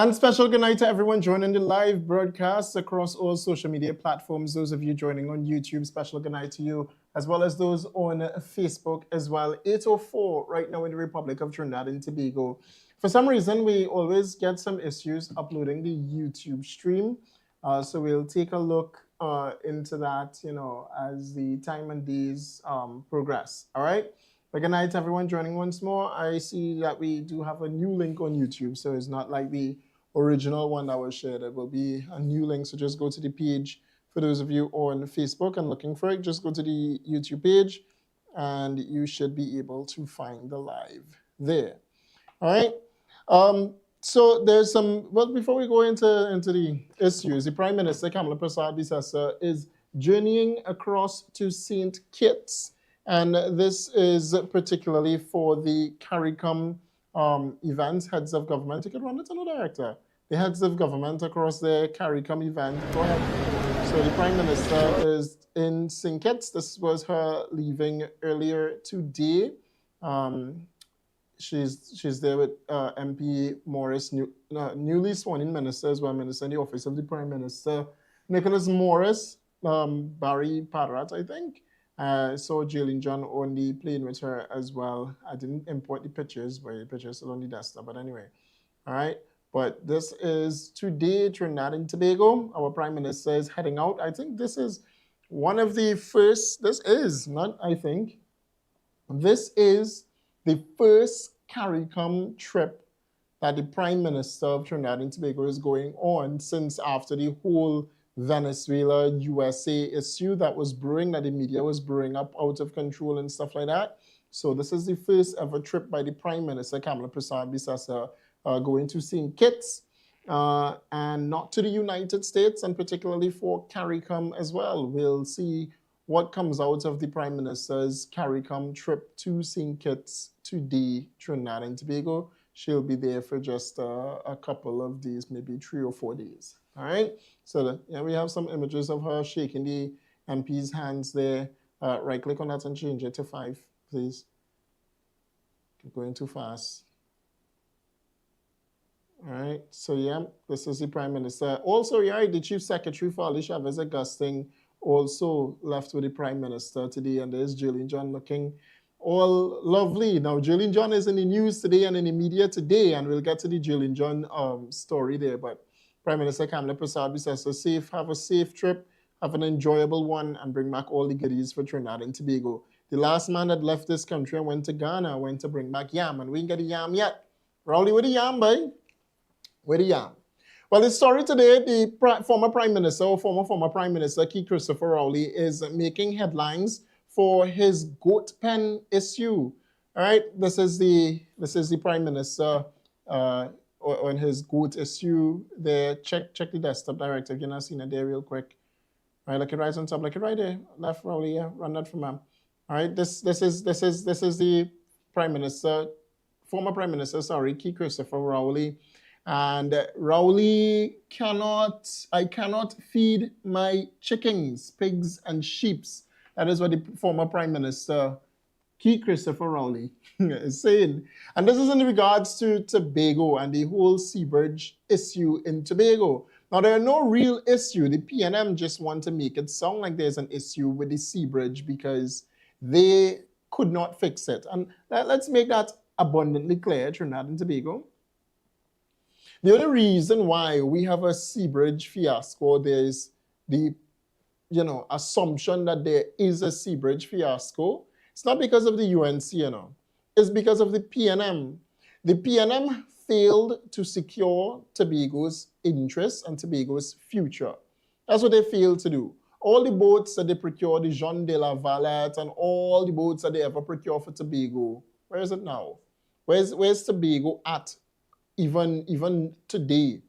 And special good night to everyone joining the live broadcast across all social media platforms. Those of you joining on YouTube, special good night to you, as well as those on Facebook as well. 8:04 right now in the Republic of Trinidad and Tobago. For some reason, we always get some issues uploading the YouTube stream. So we'll take a look into that, as the time and days progress. All right. But good night, everyone joining once more. I see that we do have a new link on YouTube, so it's not like the original one that was shared. It will be a new link, so just go to the page. For those of you on Facebook and looking for it, just go to the YouTube page, and you should be able to find the live there. All right. So there's some. Well, before we go into the issues, the Prime Minister Kamala Prasad-Bisasa is journeying across to St. Kitts. And this is particularly for the CARICOM event, heads of government. You can run it on the director. The heads of government across the CARICOM event. Go ahead. So the Prime Minister is in St. Kitts. This was her leaving earlier today. She's there with MP Morris, newly sworn in minister as well, minister in the office of the Prime Minister, Nicholas Morris, Barry Parat, I think. Saw Jalen John on the plane with her as well. I didn't import the pictures, but the pictures are still on the desktop. But anyway, all right. But this is today, Trinidad and Tobago. Our Prime Minister is heading out. I think this is one of the first, this is the first CARICOM trip that the Prime Minister of Trinidad and Tobago is going on since after the whole Venezuela, USA issue that was brewing, that the media was brewing up out of control and stuff like that. So this is the first ever trip by the Prime Minister, Kamala Prasad-Bisasa, going to St. Kitts, and not to the United States, and particularly for CARICOM as well. We'll see what comes out of the Prime Minister's CARICOM trip to St. Kitts today, Trinidad and Tobago. She'll be there for just a couple of days, maybe 3 or 4 days. All right, so we have some images of her shaking the MP's hands there. Right-click on that and change it to 5, please. Keep going too fast. All right, so this is the Prime Minister. Also, the Chief Secretary for Ali Chavez Augustine also left with the Prime Minister today, and there's Jalen John looking all lovely. Now, Jalen John is in the news today and in the media today, and we'll get to the Jalen John story there, but Prime Minister Kamala Prasad-Bisasa, have a safe trip, have an enjoyable one, and bring back all the goodies for Trinidad and Tobago. The last man that left this country and went to Ghana went to bring back yam, and we ain't get the yam yet. Rowley, with the yam, boy? With the yam. Well, the story today, the former Prime Prime Minister, Key Christopher Rowley, is making headlines for his goat pen issue. All right, this is the Prime Minister on his goat issue there. Check the desktop director if you're not seeing it there real quick. All right, look it right on top, look it right there. Left Rowley, run that from him. All right, this is the Prime Minister, former Prime Minister, Key Christopher Rowley. And Rowley I cannot feed my chickens, pigs, and sheeps. That is what the former Prime Minister, Key Christopher Rowley, is saying. And this is in regards to Tobago and the whole Seabridge issue in Tobago. Now, there are no real issue. The PNM just want to make it sound like there's an issue with the Seabridge because they could not fix it. And let's make that abundantly clear, Trinidad and Tobago. The only reason why we have a Seabridge fiasco, there's the assumption that there is a Seabridge fiasco. It's not because of the UNC, It's because of the PNM. The PNM failed to secure Tobago's interests and Tobago's future. That's what they failed to do. All the boats that they procured, the Jean de la Valette, and all the boats that they ever procured for Tobago, where is it now? Where's Tobago at even today?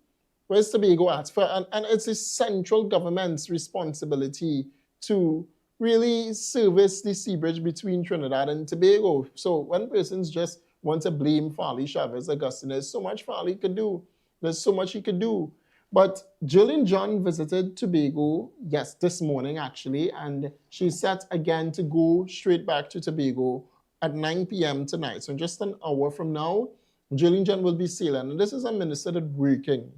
Where's Tobago at? And it's the central government's responsibility to really service the Seabridge between Trinidad and Tobago. So when persons just want to blame Ali Chavez Augustine, there's so much Ali could do. There's so much he could do. But Jillian John visited Tobago, yes, this morning actually, and she's set again to go straight back to Tobago at 9 p.m. tonight. So in just an hour from now, Julian John will be sailing. And this is a minister that's working.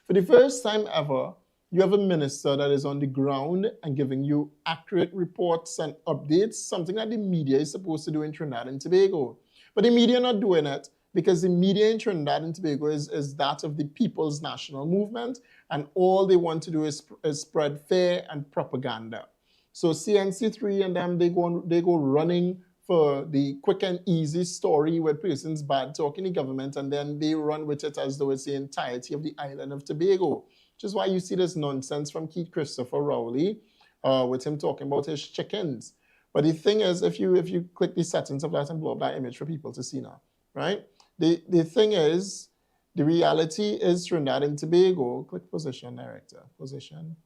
For the first time ever, you have a minister that is on the ground and giving you accurate reports and updates, something that the media is supposed to do in Trinidad and Tobago. But the media are not doing it because the media in Trinidad and Tobago is that of the People's National Movement, and all they want to do is spread fear and propaganda. So CNC3 and them, they go running for the quick and easy story where persons bad talking the government, and then they run with it as though it's the entirety of the island of Tobago. Which is why you see this nonsense from Keith Christopher Rowley with him talking about his chickens. But the thing is, if you click the settings of that and blow up that image for people to see now, right? The thing is, the reality is Trinidad and Tobago. Click position, director, position.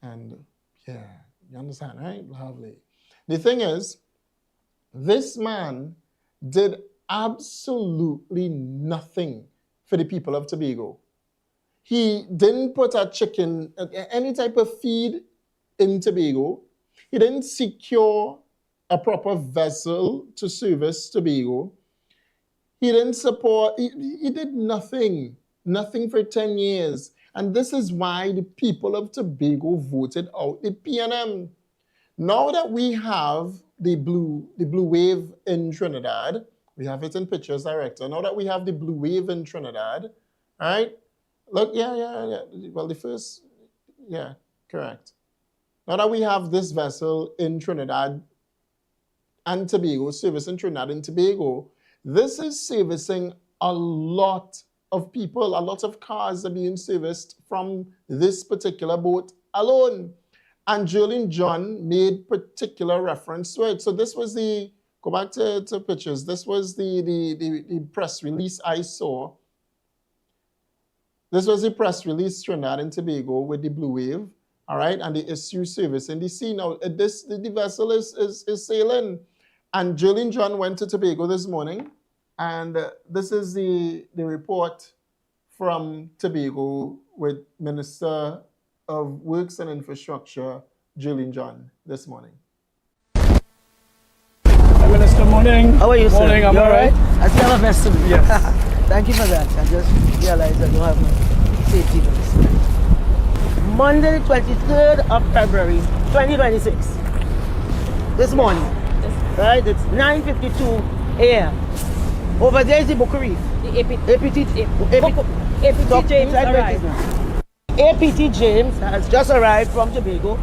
And yeah, you understand, right? Lovely. The thing is, this man did absolutely nothing for the people of Tobago. He didn't put a chicken, any type of feed in Tobago. He didn't secure a proper vessel to service Tobago. He didn't support, he did nothing for 10 years. And this is why the people of Tobago voted out the PNM. Now that we have the blue wave in Trinidad, we have it in pictures, director. Now that we have the blue wave in Trinidad, right? Look, yeah. Well, the first, yeah, correct. Now that we have this vessel in Trinidad and Tobago, servicing Trinidad and Tobago, this is servicing a lot of people. A lot of cars are being serviced from this particular boat alone. And Julian John made particular reference to it. So this was the, go back to pictures, this was the press release I saw. This was the press release, Trinidad and Tobago with the blue wave, all right, and the issue service in the sea. Now, the vessel is sailing. And Julian John went to Tobago this morning, and this is the report from Tobago with Minister of Works and Infrastructure, Julian John, this morning. Hi, Minister. Morning. How are you, sir? Morning, I'm all right. I still have a vest. Yes. Thank you for that. I just realized I don't have my safety vest. Monday, 23rd of February, 2026. This morning. Right? It's 9:52 a.m. Over there is the Book Reef. The APT James arrived. APT James has just arrived from Tobago,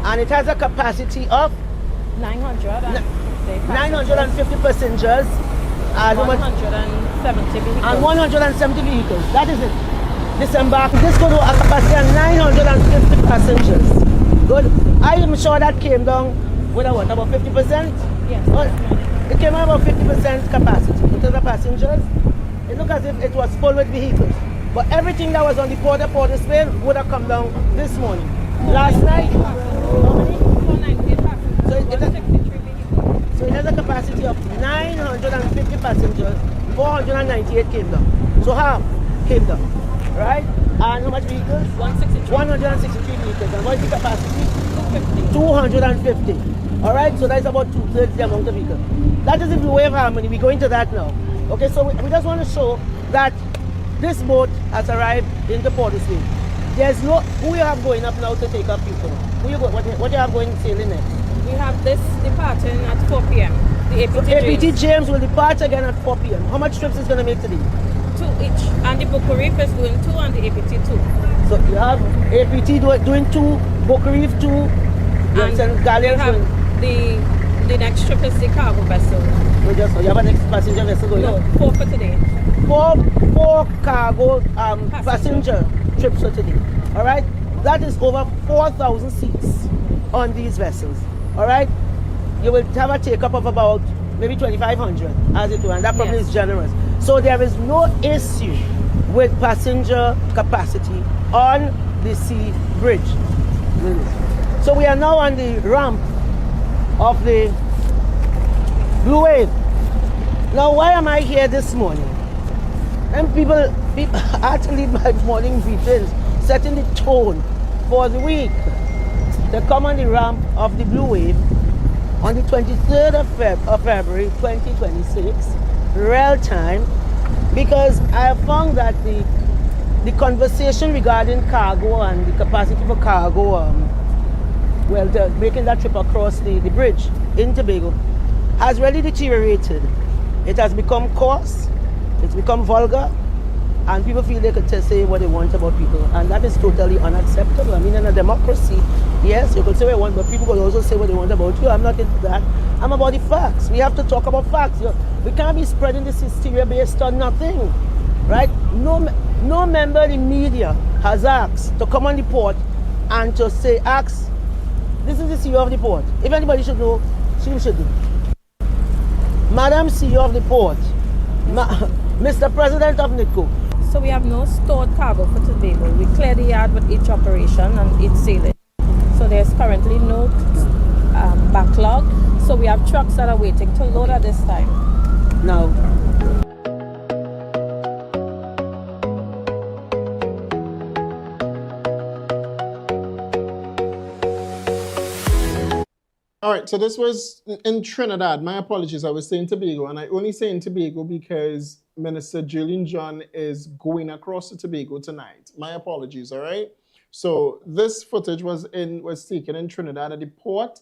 and it has a capacity of 950 passengers and 170 vehicles. And 170 vehicles. That is it. Disembark. This goes to a capacity of 950 passengers. Good. I am sure that came down with a what, about 50%? Yes. It came out about 50% capacity in terms of passengers. It looked as if it was full with vehicles. But everything that was on the Port Spain would have come down this morning. Last night, how many? 498 passengers. So it has a capacity of 950 passengers, 498 came down. So half came down, right? And how much vehicles? 163. 163 vehicles. And what is the capacity? 250. 250. All right, so that's about 2/3 the amount of vehicles. That is the Blue Wave Harmony. We go into that now. Okay, so we just want to show that this boat has arrived in the Port of Spain. There's no, who you have going up now to take up people? Who you go, what you have going sailing next? We have this departing at 4 p.m. The APT, APT James will depart again at 4 p.m. How much trips is going to make today? 2 each. And the Book Reef is doing 2 and the APT 2. So you have APT doing 2, Book Reef 2, and Galleons going. The next trip is the cargo vessel. So you have a next passenger vessel going? No, 4 for today. Four cargo passenger trips for today. All right, that is over 4,000 seats on these vessels. All right, you will have a take up of about maybe 2,500 as it were, and that probably is generous. So there is no issue with passenger capacity on the Seabridge. So we are now on the ramp of the Blue Wave. Now, why am I here this morning? And people had to lead my morning briefings, setting the tone for the week. They come on the ramp of the Blue Wave on the 23rd of February 2026, real time, because I have found that the conversation regarding cargo and the capacity for cargo, making that trip across the bridge in Tobago has really deteriorated. It has become coarse, it's become vulgar, and people feel they could say what they want about people, and that is totally unacceptable. I mean, in a democracy, yes, you could say what you want, but people could also say what they want about you. I'm not into that. I'm about the facts. We have to talk about facts. We can't be spreading this hysteria based on nothing, right? No member of the media has asked to come on the port and to say, this is the CEO of the port. If anybody should know, she should do. Madam CEO of the port, Mr. President of NITCO. So we have no stored cargo for Tobago. We clear the yard with each operation and each sailing. So there's currently no backlog. So we have trucks that are waiting to load at this time. Now, All right, so this was in Trinidad. My apologies, I was saying Tobago, and I only say in Tobago because Minister Julian John is going across to Tobago tonight. My apologies, all right? So this footage was taken in Trinidad at the port,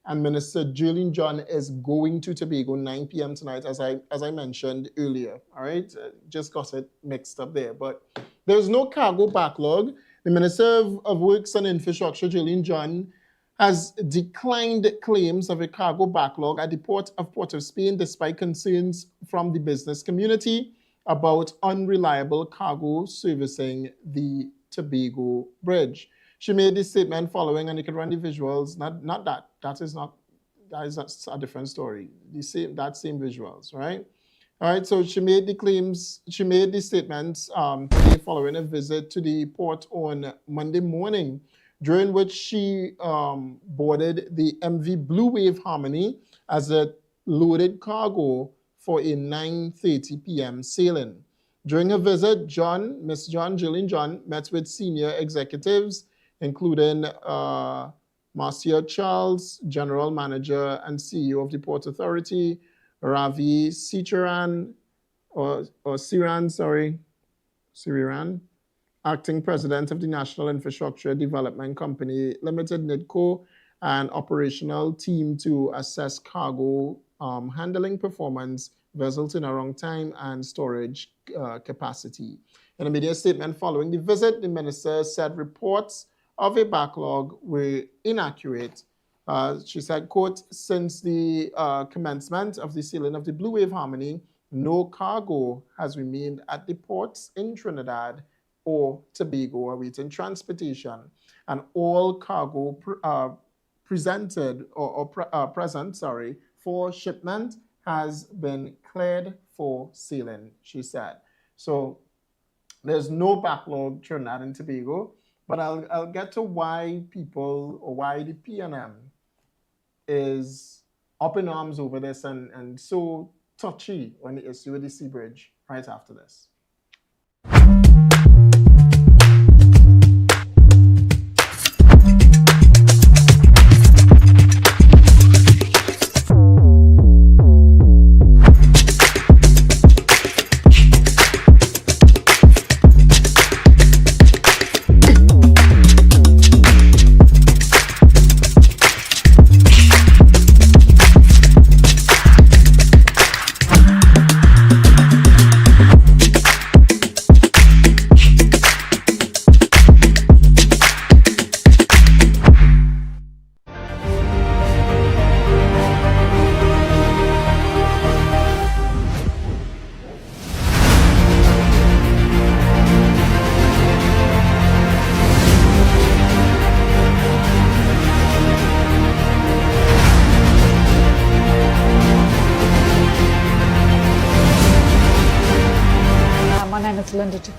and Minister Julian John is going to Tobago 9 p.m. tonight, as I mentioned earlier, all right? Just got it mixed up there, but there's no cargo backlog. The Minister of Works and Infrastructure, Julian John, has declined claims of a cargo backlog at the Port of Spain, despite concerns from the business community about unreliable cargo servicing the Tobago Bridge. She made this statement following, and you can run the visuals. That is a different story. That same visuals, right? All right. So she made the statements today following a visit to the port on Monday morning, during which she boarded the MV Blue Wave Harmony as a loaded cargo for a 9:30 p.m. sailing. During her visit, Julian John, met with senior executives, including Marcia Charles, General Manager and CEO of the Port Authority, Ravi Siriran, Acting President of the National Infrastructure Development Company Limited, NITCO, and operational team to assess cargo handling performance, vessel turnaround time, and storage capacity. In a media statement following the visit, the minister said reports of a backlog were inaccurate. She said, quote, since the commencement of the sailing of the Blue Wave Harmony, no cargo has remained at the ports in Trinidad or Tobago awaiting transportation, and all cargo present for shipment has been cleared for sailing, she said. So there's no backlog Trinidad and Tobago, but I'll get to why people, or why the PNM is up in arms over this and so touchy on the issue with the Seabridge right after this.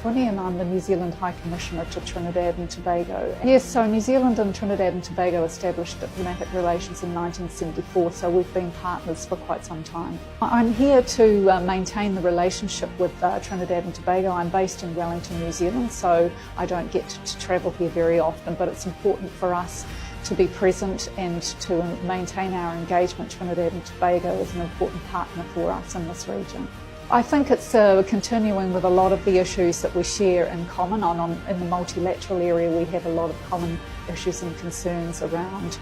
And I'm the New Zealand High Commissioner to Trinidad and Tobago. Yes, so New Zealand and Trinidad and Tobago established diplomatic relations in 1974, so we've been partners for quite some time. I'm here to maintain the relationship with Trinidad and Tobago. I'm based in Wellington, New Zealand, so I don't get to travel here very often, but it's important for us to be present and to maintain our engagement. Trinidad and Tobago is an important partner for us in this region. I think it's continuing with a lot of the issues that we share in common. In the multilateral area, we have a lot of common issues and concerns around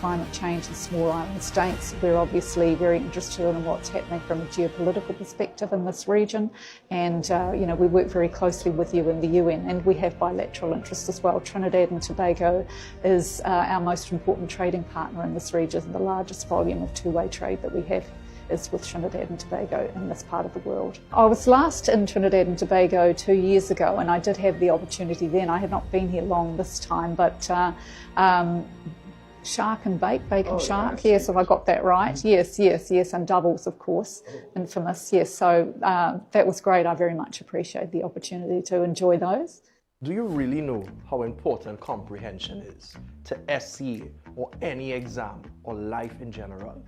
climate change in small island states. We're obviously very interested in what's happening from a geopolitical perspective in this region, and we work very closely with you in the UN, and we have bilateral interests as well. Trinidad and Tobago is our most important trading partner in this region. The largest volume of two-way trade that we have is with Trinidad and Tobago in this part of the world. I was last in Trinidad and Tobago 2 years ago, and I did have the opportunity then. I have not been here long this time, but shark and bacon shark, yes, have I got that right? Yes, and doubles, of course, infamous, yes. So that was great. I very much appreciate the opportunity to enjoy those. Do you really know how important comprehension is to SCA or any exam or life in general?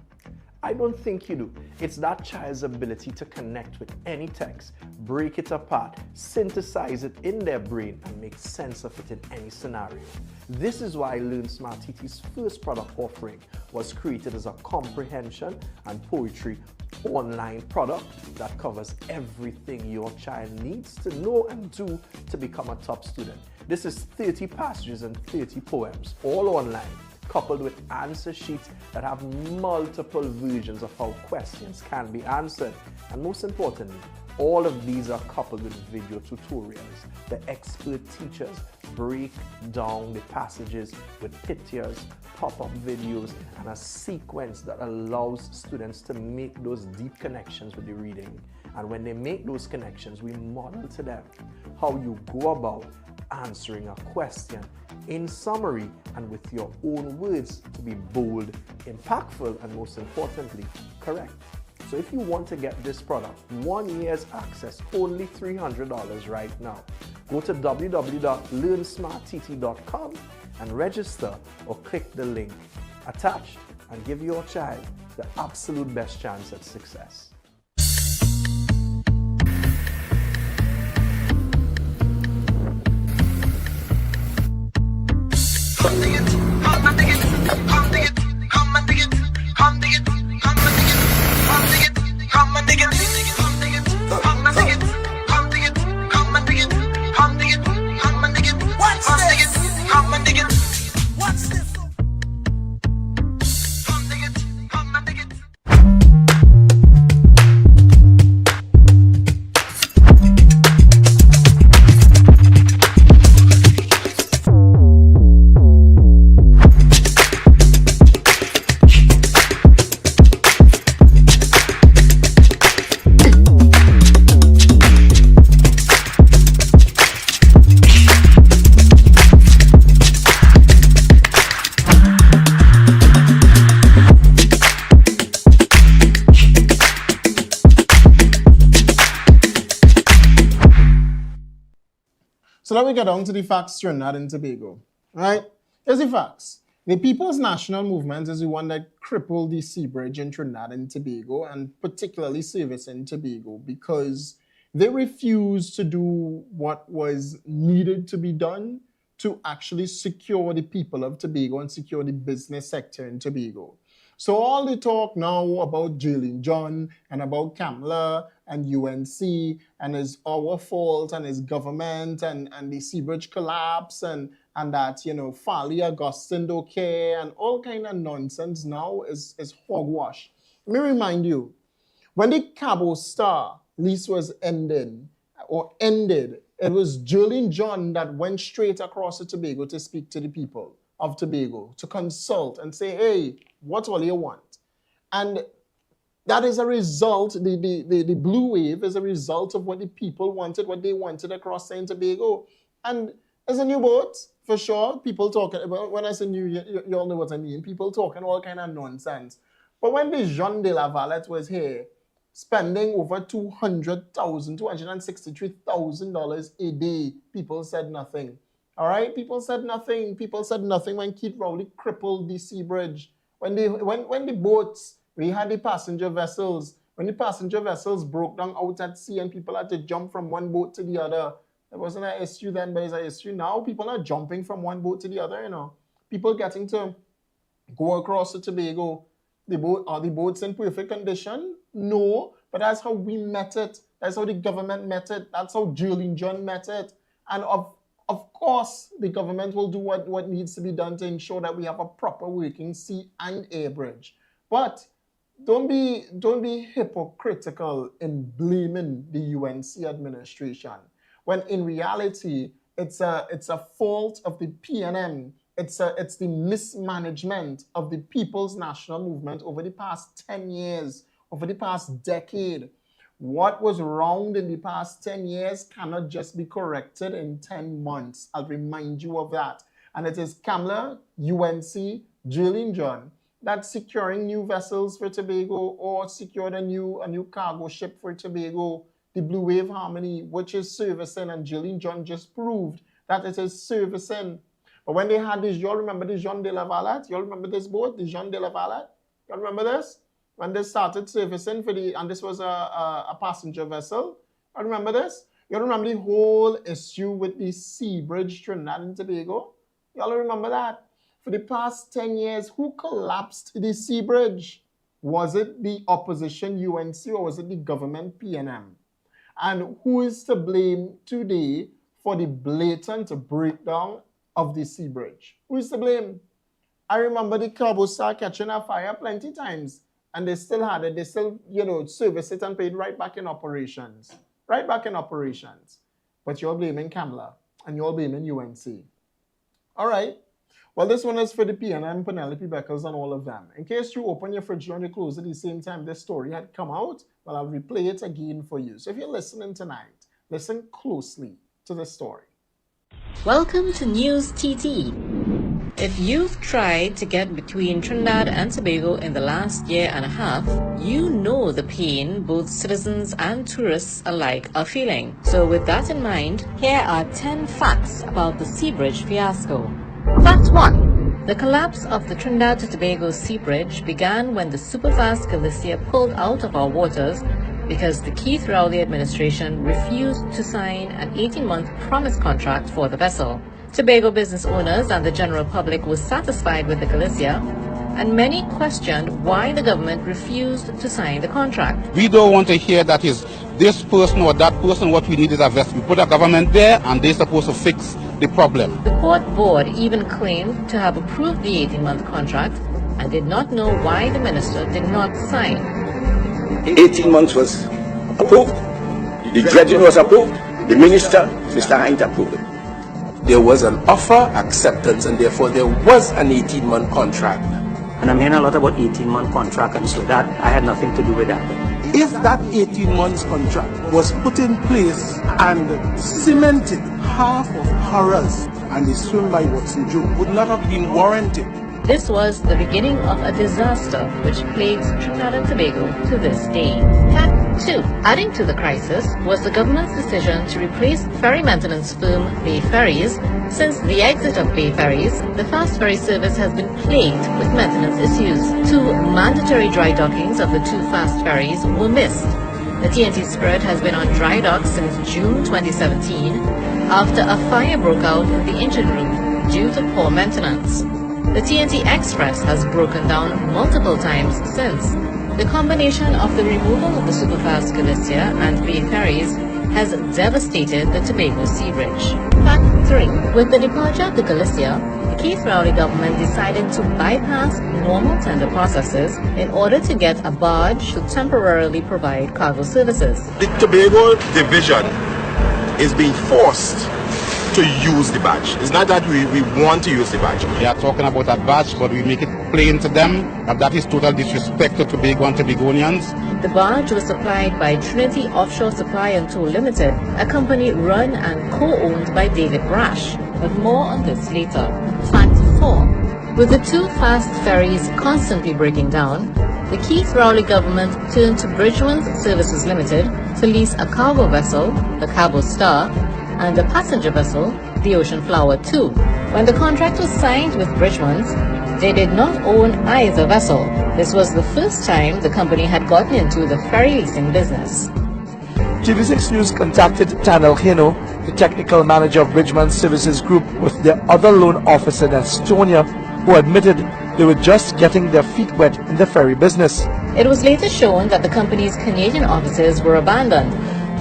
I don't think you do. It's that child's ability to connect with any text, break it apart, synthesize it in their brain, and make sense of it in any scenario. This is why Learn Smart TT's first product offering was created as a comprehension and poetry online product that covers everything your child needs to know and do to become a top student. This is 30 passages and 30 poems, all online, coupled with answer sheets that have multiple versions of how questions can be answered. And most importantly, all of these are coupled with video tutorials. The expert teachers break down the passages with pictures, pop-up videos, and a sequence that allows students to make those deep connections with the reading. And when they make those connections, we model to them how you go about answering a question in summary and with your own words to be bold, impactful, and most importantly, correct. So if you want to get this product, 1 year's access, only $300 right now. Go to www.learnsmarttt.com and register, or click the link attached and give your child the absolute best chance at success. So let me get on to the facts, Trinidad and Tobago. Right? Here's the facts. The People's National Movement is the one that crippled the Seabridge in Trinidad and Tobago, and particularly service in Tobago, because they refused to do what was needed to be done to actually secure the people of Tobago and secure the business sector in Tobago. So all the talk now about Jillian John and about Kamala and UNC and it's our fault and it's government and the Seabridge collapse and that, Farley Augustine don't care and all kind of nonsense now is hogwash. Let me remind you, when the Cabo Star lease was ended, it was Jillian John that went straight across to Tobago to speak to the people of Tobago, to consult and say, hey, what all you want? And that is a result, the blue wave is a result of what the people wanted, what they wanted across St. Tobago. And it's a new boat, for sure. People talking about, when I say new, you all know what I mean. People talking all kind of nonsense. But when the Jean de la Valette was here, spending over $263,000 a day, people said nothing. All right, people said nothing. People said nothing when Keith Rowley crippled the Seabridge. When the boats, we had the passenger vessels. When the passenger vessels broke down out at sea and people had to jump from one boat to the other. It wasn't an issue then, but it's an issue now. People are jumping from one boat to the other, People getting to go across to Tobago. Are the boats in perfect condition? No, but that's how we met it. That's how the government met it. That's how Julian John met it. And of course, the government will do what needs to be done to ensure that we have a proper working sea and air bridge. But don't be hypocritical in blaming the UNC administration, when in reality it's a fault of the PNM. It's the mismanagement of the People's National Movement over the past 10 years, over the past decade. What was wrong in the past 10 years cannot just be corrected in 10 months. I'll remind you of that. And it is Kamla, UNC, Julian John, that's securing new vessels for Tobago, or secured a new cargo ship for Tobago, the Blue Wave Harmony, which is servicing, and Julian John just proved that it is servicing. But when they had this, y'all remember the Jean de la Valette? Y'all remember this boat, the Jean de la Valette? Y'all remember this? When they started servicing and this was a passenger vessel. Y'all remember this? Y'all remember the whole issue with the Seabridge, Trinidad and Tobago? Y'all remember that? For the past 10 years, who collapsed the Seabridge? Was it the opposition UNC, or was it the government PNM? And who is to blame today for the blatant breakdown of the Seabridge? Who is to blame? I remember the Cabo Star catching a fire plenty times, and they still had it. They still, service it and paid right back in operations. Right back in operations. But you're blaming Kamla, and you're blaming UNC. All right. Well, this one is for the PNM, Penelope Beckers, and all of them. In case you open your fridge and you close it at the same time this story had come out, well, I'll replay it again for you. So if you're listening tonight, listen closely to the story. Welcome to News TT. If you've tried to get between Trinidad and Tobago in the last year and a half, you know the pain both citizens and tourists alike are feeling. So with that in mind, here are 10 facts about the Seabridge fiasco. Fact 1. The collapse of the Trinidad to Tobago Seabridge began when the superfast Galicia pulled out of our waters because the Keith Rowley administration refused to sign an 18-month promise contract for the vessel. Tobago business owners and the general public were satisfied with the Galicia, and many questioned why the government refused to sign the contract. We don't want to hear that is this person or that person. What we need is a vessel. We put a government there, and they're supposed to fix the problem. The court board even claimed to have approved the 18-month contract and did not know why the minister did not sign. 18 months was approved. The dredging was approved. The minister, Mr. Hines, approved it. There was an offer, acceptance, and therefore there was an 18-month contract. And I'm hearing a lot about 18-month contract, and so that I had nothing to do with that. If that 18 months contract was put in place and cemented, half of horrors and the swim by Watson Joe would not have been warranted. This was the beginning of a disaster which plagues Trinidad and Tobago to this day. Fact 2. Adding to the crisis was the government's decision to replace ferry maintenance firm Bay Ferries. Since the exit of Bay Ferries, the fast ferry service has been plagued with maintenance issues. 2 mandatory dry dockings of the 2 fast ferries were missed. The TNT Spirit has been on dry dock since June 2017 after a fire broke out in the engine room due to poor maintenance. The TNT Express has broken down multiple times since. The combination of the removal of the superfast Galicia and Bay Ferries has devastated the Tobago Seabridge. Fact 3. With the departure of the Galicia, the Keith Rowley government decided to bypass normal tender processes in order to get a barge to temporarily provide cargo services. The Tobago division is being forced to use the badge. It's not that we want to use the badge. They are talking about a badge, but we make it plain to them that is total disrespect to Tobago and Tobagonians. The barge was supplied by Trinity Offshore Supply and Tow Limited, a company run and co-owned by David Brash. But more on this later. Fact 4. With the 2 fast ferries constantly breaking down, the Keith Rowley government turned to Bridgman's Services Limited to lease a cargo vessel, the Cabo Star, and a passenger vessel, the Ocean Flower 2. When the contract was signed with Bridgman's, they did not own either vessel. This was the first time the company had gotten into the ferry leasing business. TV6 News contacted Tanel Hino, the technical manager of Bridgman Services Group, with their other loan officer in Estonia, who admitted they were just getting their feet wet in the ferry business. It was later shown that the company's Canadian offices were abandoned.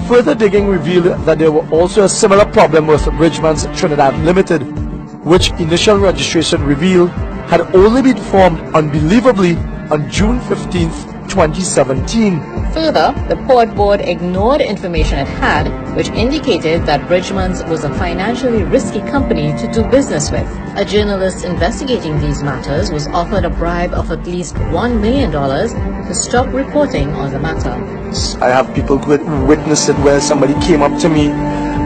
Further digging revealed that there were also a similar problem with Bridgman's Trinidad Limited, which initial registration revealed had only been formed unbelievably on June 15, 2017. Further, the port board ignored information it had, which indicated that Bridgman's was a financially risky company to do business with. A journalist investigating these matters was offered a bribe of at least $1 million to stop reporting on the matter. I have people who witnessed it where somebody came up to me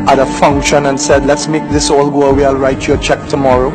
at a function and said, let's make this all go away, I'll write you a check tomorrow,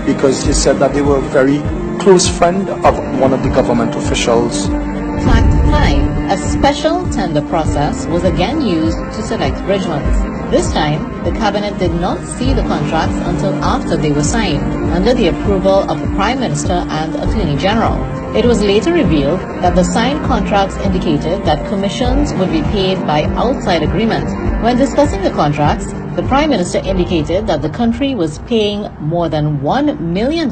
because he said that they were a very close friend of one of the government officials. Fact 5. A special tender process was again used to select Bridgman's. This time, the cabinet did not see the contracts until after they were signed, under the approval of the Prime Minister and Attorney General. It was later revealed that the signed contracts indicated that commissions would be paid by outside agreement. When discussing the contracts, the Prime Minister indicated that the country was paying more than $1 million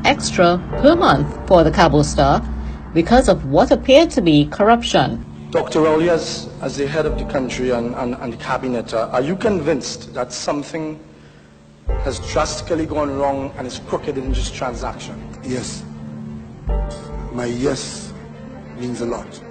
extra per month for the Cabo Star because of what appeared to be corruption. Dr. Rowley, as the head of the country and the cabinet, are you convinced that something has drastically gone wrong and is crooked in this transaction? Yes. My yes means a lot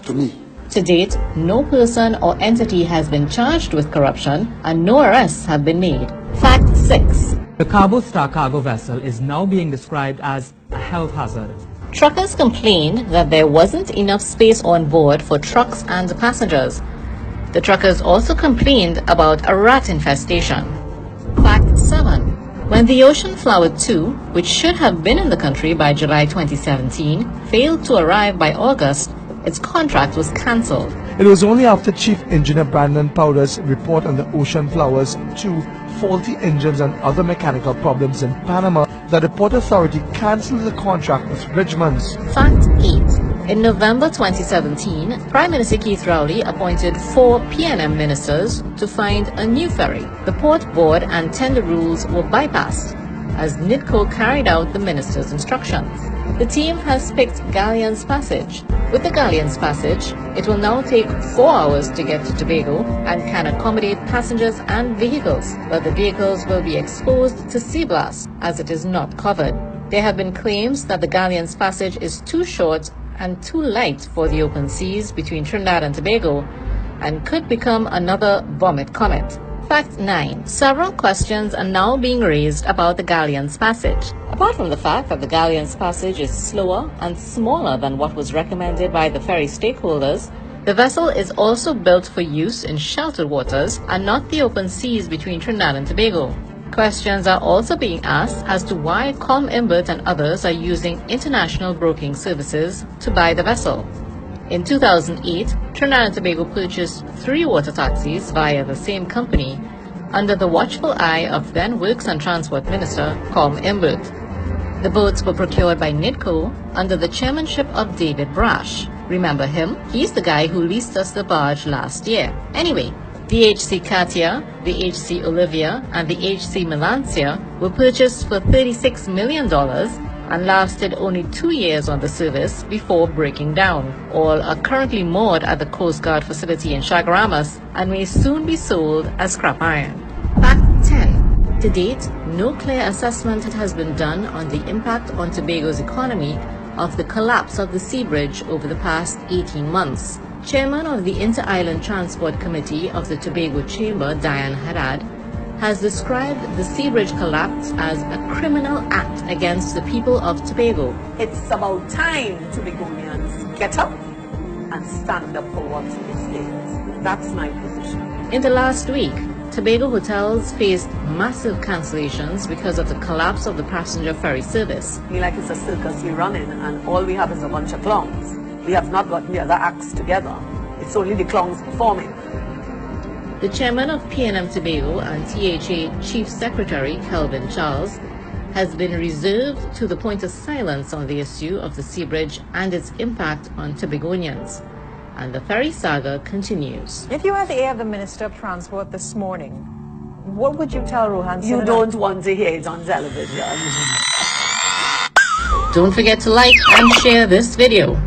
to me. To date, no person or entity has been charged with corruption and no arrests have been made. Fact 6. The Cabo Star cargo vessel is now being described as a health hazard. Truckers complained that there wasn't enough space on board for trucks and passengers. The truckers also complained about a rat infestation. Fact 7. When the Ocean Flower 2, which should have been in the country by July 2017, failed to arrive by August, its contract was cancelled. It was only after Chief Engineer Brandon Powder's report on the Ocean Flowers 2 faulty engines and other mechanical problems in Panama that the Port Authority cancelled the contract with Bridgman's. Fact 8. In November 2017, Prime Minister Keith Rowley appointed 4 PNM ministers to find a new ferry. The port board and tender rules were bypassed as NIDCO carried out the minister's instructions. The team has picked Galleon's Passage. With the Galleon's Passage, it will now take 4 hours to get to Tobago and can accommodate passengers and vehicles, but the vehicles will be exposed to sea blast as it is not covered. There have been claims that the Galleon's Passage is too short and too light for the open seas between Trinidad and Tobago and could become another vomit comet. Fact 9. Several questions are now being raised about the Galleon's Passage. Apart from the fact that the Galleon's Passage is slower and smaller than what was recommended by the ferry stakeholders, the vessel is also built for use in sheltered waters and not the open seas between Trinidad and Tobago. Questions are also being asked as to why Imbert and others are using international broking services to buy the vessel. In 2008, Trinidad and Tobago purchased 3 water taxis via the same company under the watchful eye of then Works and Transport Minister Imbert. The boats were procured by NIDCO under the chairmanship of David Brash. Remember him? He's the guy who leased us the barge last year. Anyway, the HC Katia, the HC Olivia, and the HC Melancia were purchased for $36 million and lasted only 2 years on the service before breaking down. All are currently moored at the Coast Guard facility in Chaguaramas and may soon be sold as scrap iron. Fact 10. To date, no clear assessment has been done on the impact on Tobago's economy of the collapse of the Seabridge over the past 18 months. Chairman of the Inter-Island Transport Committee of the Tobago Chamber, Diane Haddad, has described the Seabridge collapse as a criminal act against the people of Tobago. It's about time Tobagonians get up and stand up for what is theirs. That's my position. In the last week, Tobago hotels faced massive cancellations because of the collapse of the passenger ferry service. I feel like it's a circus we're running and all we have is a bunch of clowns. We have not gotten the other acts together. It's only the clowns performing. The chairman of PNM Tobago and THA Chief Secretary Kelvin Charles has been reserved to the point of silence on the issue of the Seabridge and its impact on Tobagonians. And the ferry saga continues. If you had the ear of the Minister of Transport this morning, what would you tell Rohan? You don't want to hear it on television. Don't forget to like and share this video.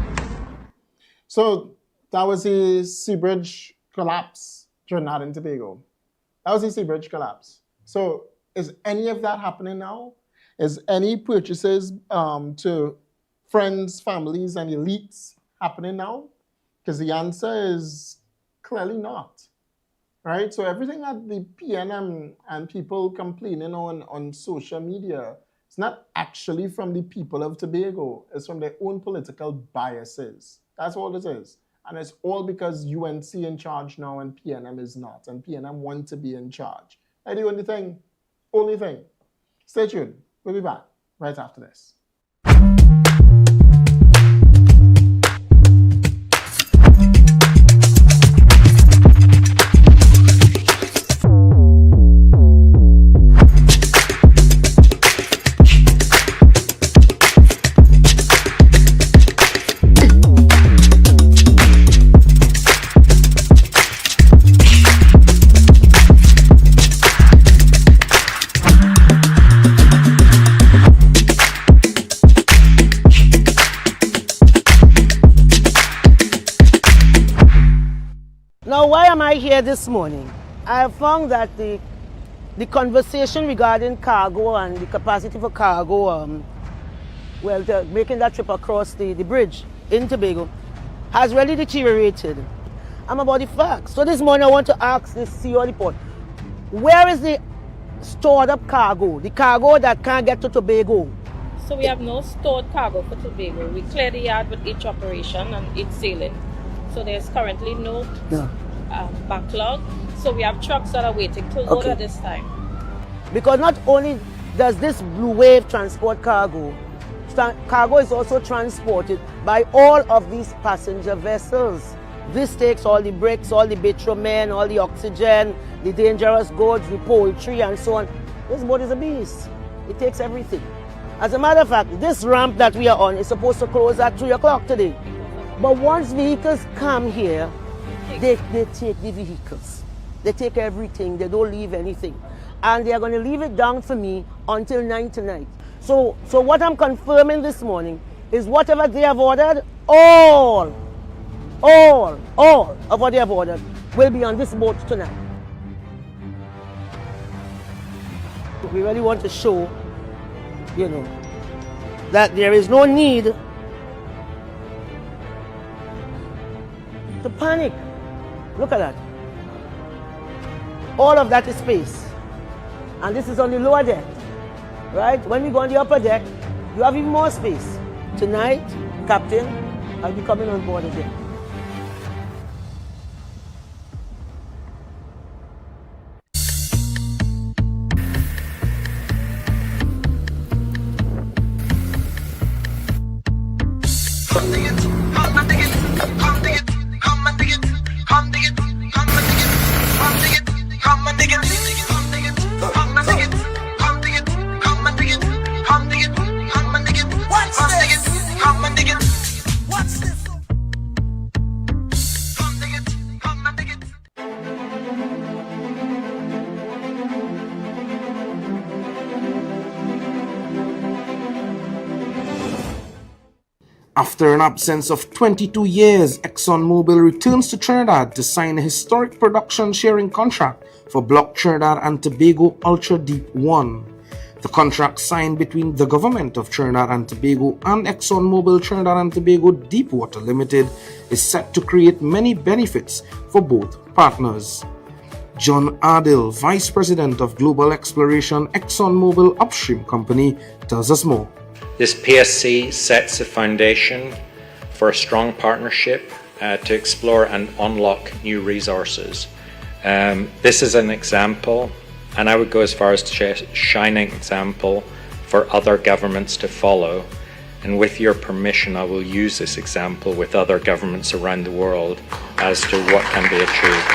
So that was the Seabridge collapse, Trinidad and Tobago. That was the Seabridge collapse. So is any of that happening now? Is any purchases to friends, families, and elites happening now? Because the answer is clearly not. Right? So everything that the PNM and people complaining on social media, it's not actually from the people of Tobago. It's from their own political biases. That's all it is. And it's all because UNC in charge now and PNM is not. And PNM want to be in charge. That's the only thing. Stay tuned. We'll be back right after this. Now, why am I here this morning? I have found that the conversation regarding cargo and the capacity for cargo, making that trip across the bridge in Tobago, has really deteriorated. I'm about the facts. So this morning I want to ask the CEO report, where is the stored up cargo, the cargo that can't get to Tobago? So we have no stored cargo for Tobago. We clear the yard with each operation and each sailing. So there's currently no backlog. So we have trucks that are waiting to load at this time. Because not only does this Blue Wave transport cargo, cargo is also transported by all of these passenger vessels. This takes all the bricks, all the bitumen, all the oxygen, the dangerous goods, the poultry and so on. This boat is a beast. It takes everything. As a matter of fact, this ramp that we are on is supposed to close at 3 o'clock today. But once vehicles come here, they take the vehicles. They take everything. They don't leave anything. And they are going to leave it down for me until 9 tonight. So what I'm confirming this morning is whatever they have ordered, all of what they have ordered will be on this boat tonight. We really want to show, that there is no need to panic. Look at that. All of that is space. And this is on the lower deck. Right? When we go on the upper deck, you have even more space. Tonight, Captain, I'll be coming on board again. After an absence of 22 years, ExxonMobil returns to Trinidad to sign a historic production sharing contract for Block Trinidad and Tobago Ultra Deep 1. The contract signed between the government of Trinidad and Tobago and ExxonMobil Trinidad and Tobago Deepwater Limited is set to create many benefits for both partners. John Ardell, Vice President of Global Exploration, ExxonMobil Upstream Company, tells us more. This PSC sets a foundation for a strong partnership to explore and unlock new resources. This is an example, and I would go as far as to say a shining example for other governments to follow. And with your permission, I will use this example with other governments around the world as to what can be achieved.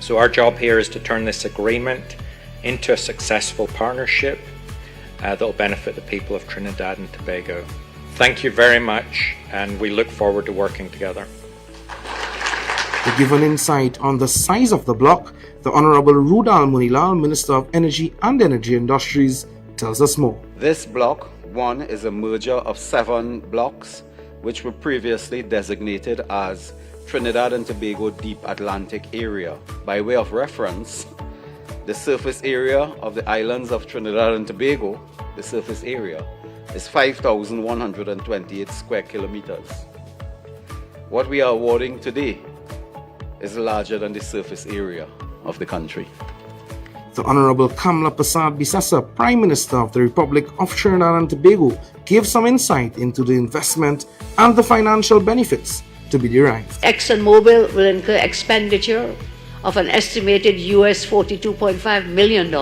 So our job here is to turn this agreement into a successful partnership that will benefit the people of Trinidad and Tobago. Thank you very much, and we look forward to working together. To give an insight on the size of the block, the Honorable Rudal Munilal, Minister of Energy and Energy Industries, tells us more. This block 1 is a merger of 7 blocks which were previously designated as Trinidad and Tobago Deep Atlantic Area. By way of reference, the surface area of the islands of Trinidad and Tobago, the surface area, is 5,128 square kilometers. What we are awarding today is larger than the surface area of the country. The Honorable Kamla Prasad Bisasa, Prime Minister of the Republic of Trinidad and Tobago, gave some insight into the investment and the financial benefits to be derived. ExxonMobil will incur expenditure of an estimated US $42.5 million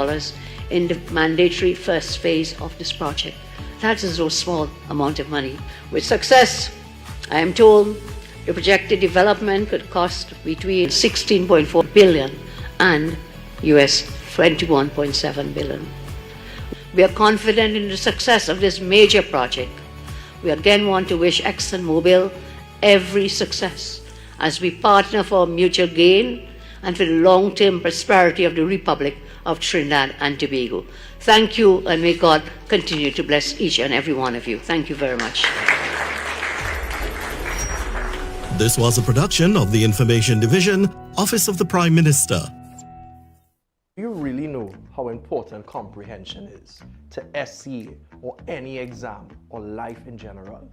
in the mandatory first phase of this project. That is no small amount of money. With success, I am told the projected development could cost between $16.4 billion and US $21.7 billion. We are confident in the success of this major project. We again want to wish ExxonMobil every success as we partner for mutual gain and for the long-term prosperity of the Republic of Trinidad and Tobago. Thank you, and may God continue to bless each and every one of you. Thank you very much. This was a production of the Information Division, Office of the Prime Minister. You really know how important comprehension is to SCA or any exam or life in general?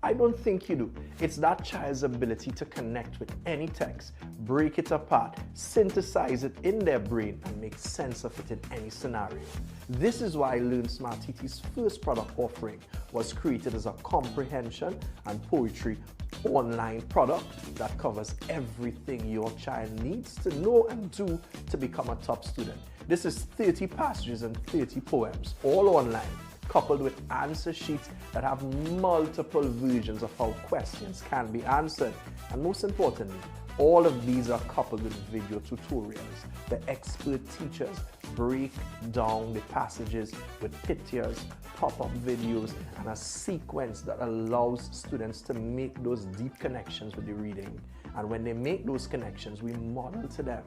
I don't think you do. It's that child's ability to connect with any text, break it apart, synthesize it in their brain, and make sense of it in any scenario. This is why Learn Smart TT's first product offering was created as a comprehension and poetry online product that covers everything your child needs to know and do to become a top student. This is 30 passages and 30 poems, all online, coupled with answer sheets that have multiple versions of how questions can be answered. And most importantly, all of these are coupled with video tutorials. The expert teachers break down the passages with pictures, pop-up videos, and a sequence that allows students to make those deep connections with the reading. And when they make those connections, we model to them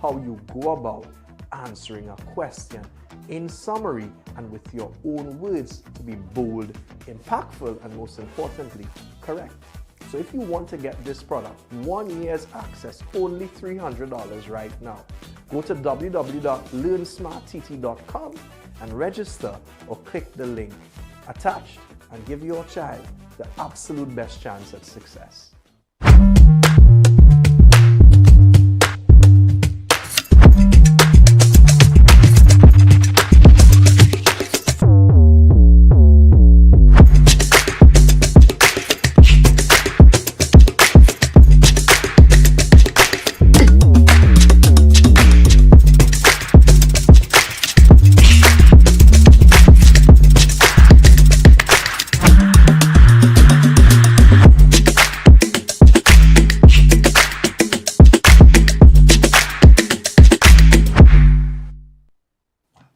how you go about answering a question in summary and with your own words to be bold, impactful, and most importantly, correct. So if you want to get this product, 1 year's access, only $300 right now. Go to www.learnsmarttt.com and register, or click the link attached and give your child the absolute best chance at success.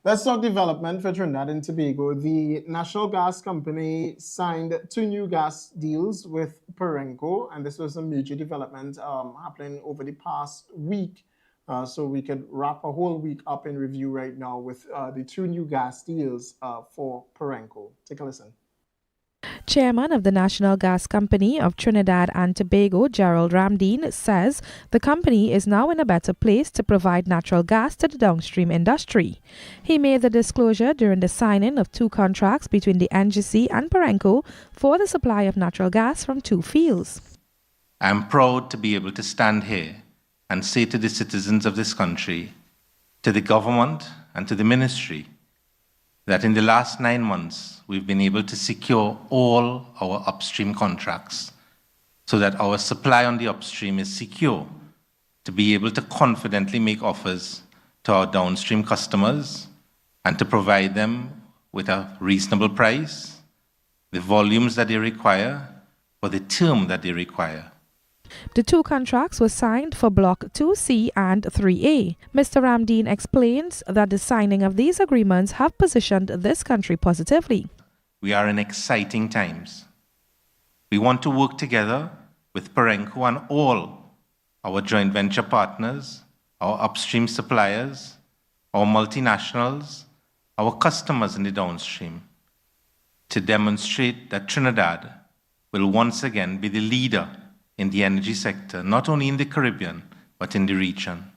Let's talk development for Trinidad and Tobago. The National Gas Company signed 2 new gas deals with Perenco, and this was a major development happening over the past week. So we could wrap a whole week up in review right now with the 2 new gas deals for Perenco. Take a listen. Chairman of the National Gas Company of Trinidad and Tobago, Gerald Ramdeen, says the company is now in a better place to provide natural gas to the downstream industry. He made the disclosure during the signing of 2 contracts between the NGC and Perenco for the supply of natural gas from 2 fields. I am proud to be able to stand here and say to the citizens of this country, to the government and to the ministry, that in the last 9 months, we've been able to secure all our upstream contracts so that our supply on the upstream is secure to be able to confidently make offers to our downstream customers and to provide them with a reasonable price, the volumes that they require, for the term that they require. The 2 contracts were signed for Block 2C and 3A. Mr. Ramdeen explains that the signing of these agreements have positioned this country positively. We are in exciting times. We want to work together with Perenco and all our joint venture partners, our upstream suppliers, our multinationals, our customers in the downstream to demonstrate that Trinidad will once again be the leader in the energy sector, not only in the Caribbean, but in the region.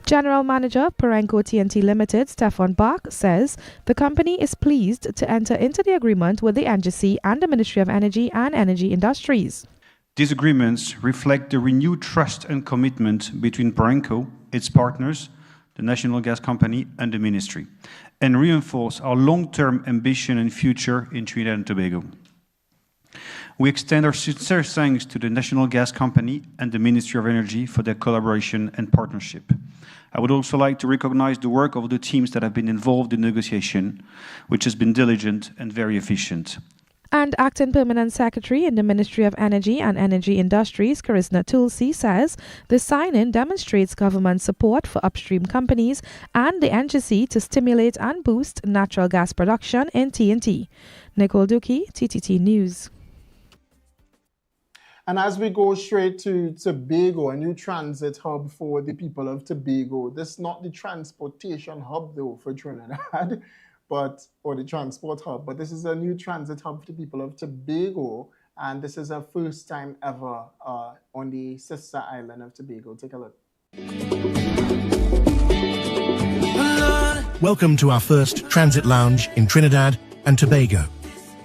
General Manager, Perenco TNT Limited, Stefan Bach, says the company is pleased to enter into the agreement with the NGC and the Ministry of Energy and Energy Industries. These agreements reflect the renewed trust and commitment between Perenco, its partners, the National Gas Company, and the Ministry, and reinforce our long-term ambition and future in Trinidad and Tobago. We extend our sincere thanks to the National Gas Company and the Ministry of Energy for their collaboration and partnership. I would also like to recognize the work of the teams that have been involved in negotiation, which has been diligent and very efficient. And Acting Permanent Secretary in the Ministry of Energy and Energy Industries, Krishna Tulsi, says the signing demonstrates government support for upstream companies and the NGC to stimulate and boost natural gas production in TNT. Nicole Duki, TTT News. And as we go straight to Tobago, a new transit hub for the people of Tobago. This is not the transportation hub, though, for Trinidad, or the transport hub, but this is a new transit hub for the people of Tobago, and this is a first time ever on the sister island of Tobago. Take a look. Welcome to our first transit lounge in Trinidad and Tobago.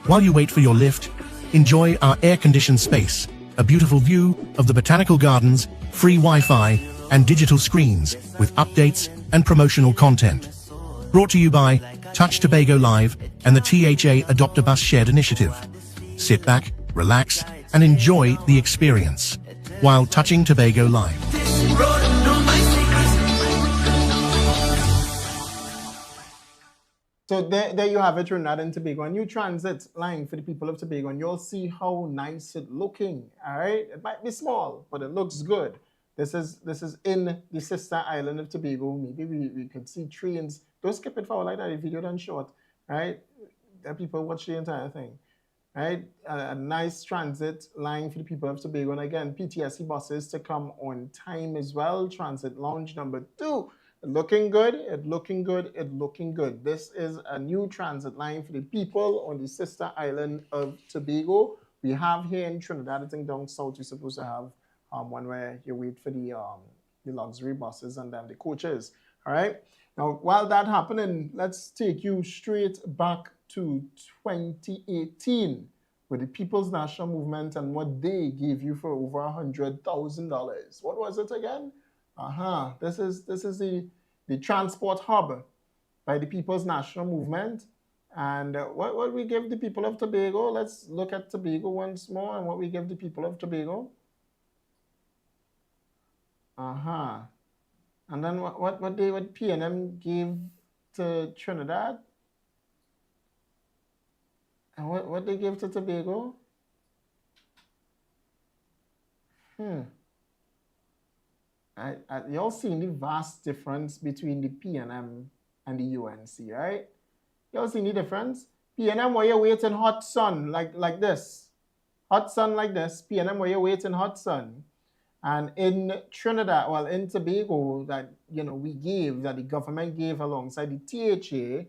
While you wait for your lift, enjoy our air-conditioned space, a beautiful view of the botanical gardens, free Wi-Fi, and digital screens with updates and promotional content. Brought to you by Touch Tobago Live and the THA Adopt a Bus Shared Initiative. Sit back, relax, and enjoy the experience while touching Tobago Live. So there you have it, Trinidad and Tobago, a new transit line for the people of Tobago, and you'll see how nice it's looking. All right, it might be small, but it looks good. This is in the sister island of Tobago. Maybe we could see trains. Don't skip it forward like that. The video done short, right? That people watch the entire thing, right? A nice transit line for the people of Tobago, and again, PTSC buses to come on time as well. Transit lounge number 2. Looking good, it looking good, it looking good. This is a new transit line for the people on the sister island of Tobago. We have here in Trinidad, I think down south, you're supposed to have one where you wait for the luxury buses and then the coaches. All right. Now, while that happening, let's take you straight back to 2018 with the People's National Movement and what they gave you for over $100,000. What was it again? This is the transport hub by the People's National Movement. And what we give the people of Tobago, let's look at Tobago once more and what we give the people of Tobago. And then what PNM gave to Trinidad? And what they gave to Tobago? Y'all seen the vast difference between the PNM and the UNC, right? Y'all seen the difference? PNM where you wait in hot sun like this. Hot sun like this. PNM where you wait in hot sun. And in Trinidad, well, in Tobago, that that the government gave alongside the THA,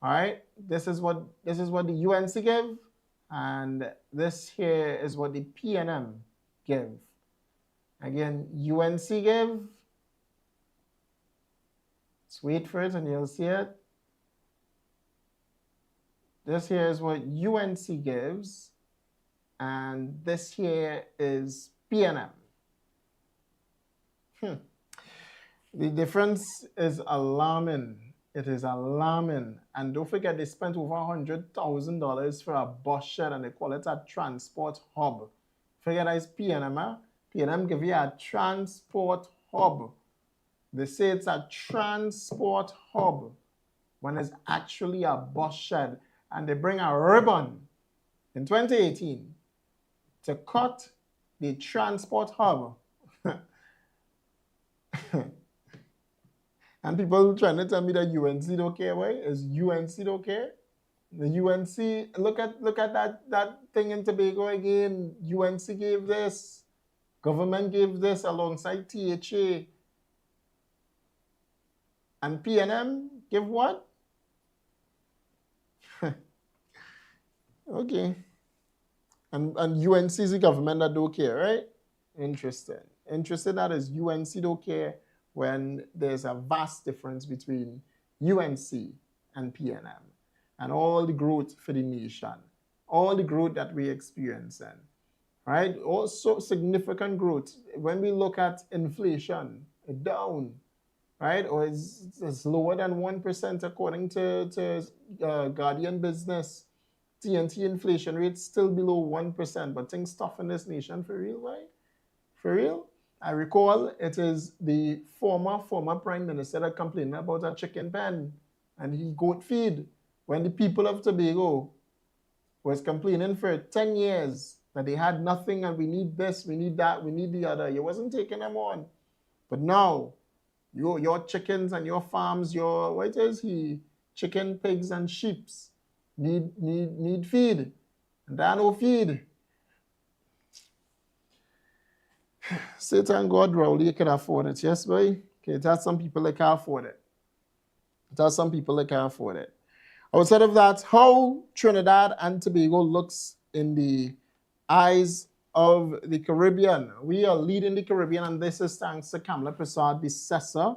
all right, this is what the UNC give, and this here is what the PNM give. Again, UNC give. Let's wait for it and you'll see it. This here is what UNC gives, and this here is PNM. The difference is alarming. It is alarming. And don't forget, they spent over $100,000 for a bus shed and they call it a transport hub. Forget that it's PNM. PNM give you a transport hub. They say it's a transport hub when it's actually a bus shed. And they bring a ribbon in 2018 to cut the transport hub. And people trying to tell me that UNC don't care, why? Is UNC don't care? The UNC, look at that thing in Tobago again. UNC gave this. Government gave this alongside THA. And PNM give what? Okay. And UNC is the government that don't care, right? Interesting. Interesting that is UNC don't care when there's a vast difference between UNC and PNM and all the growth for the nation, all the growth that we're experiencing, right? Also significant growth. When we look at inflation, down, right? Or it's lower than 1% according to Guardian Business. TNT inflation rate still below 1%, but things tough in this nation for real, right? For real? I recall it is the former Prime Minister that complained about a chicken pen and he goat feed when the people of Tobago was complaining for 10 years that they had nothing and we need this, we need that, we need the other. You wasn't taking them on. But now, your chickens and your farms, what is he? Chicken, pigs, and sheeps need feed. And there no feed. Satan God, Rowley, you can afford it. Yes, boy? Okay, that's some people that can't afford it. That's some people that can't afford it. Outside of that, how Trinidad and Tobago looks in the eyes of the Caribbean. We are leading the Caribbean, and this is thanks to Kamala Prasad, the Cessor.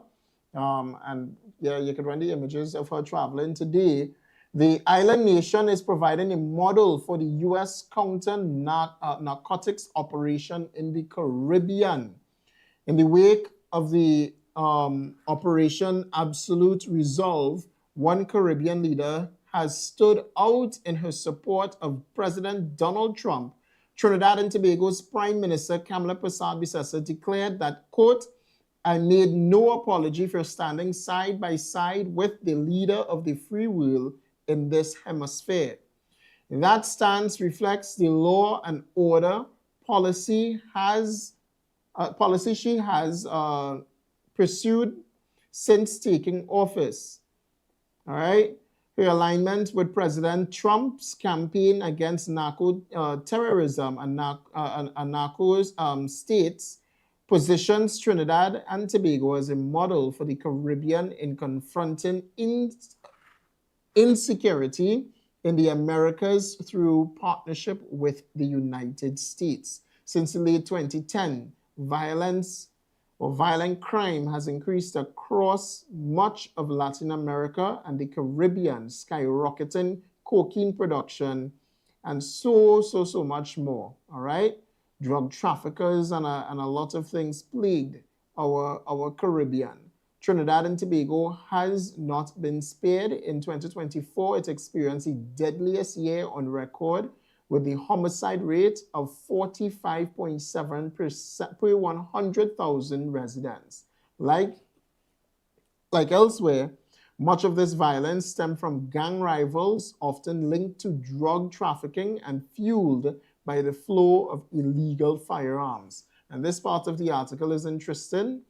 And yeah, you can run the images of her traveling today. The island nation is providing a model for the U.S. counter-narcotics operation in the Caribbean. In the wake of the Operation Absolute Resolve, one Caribbean leader has stood out in her support of President Donald Trump. Trinidad and Tobago's Prime Minister Kamala Prasad Bissessar declared that, quote, I made no apology for standing side by side with the leader of the free world in this hemisphere. That stance reflects the law and order policy she has pursued since taking office. All right. Her alignment with President Trump's campaign against terrorism and narco states positions Trinidad and Tobago as a model for the Caribbean in confronting insecurity in the Americas through partnership with the United States. Since the late 2010, violent crime has increased across much of Latin America and the Caribbean, skyrocketing cocaine production and so much more, all right? Drug traffickers and a lot of things plagued our Caribbean. Trinidad and Tobago has not been spared. In 2024, it experienced the deadliest year on record with the homicide rate of 45.7% per 100,000 residents. Like elsewhere, much of this violence stemmed from gang rivals, often linked to drug trafficking and fueled by the flow of illegal firearms. And this part of the article is interesting.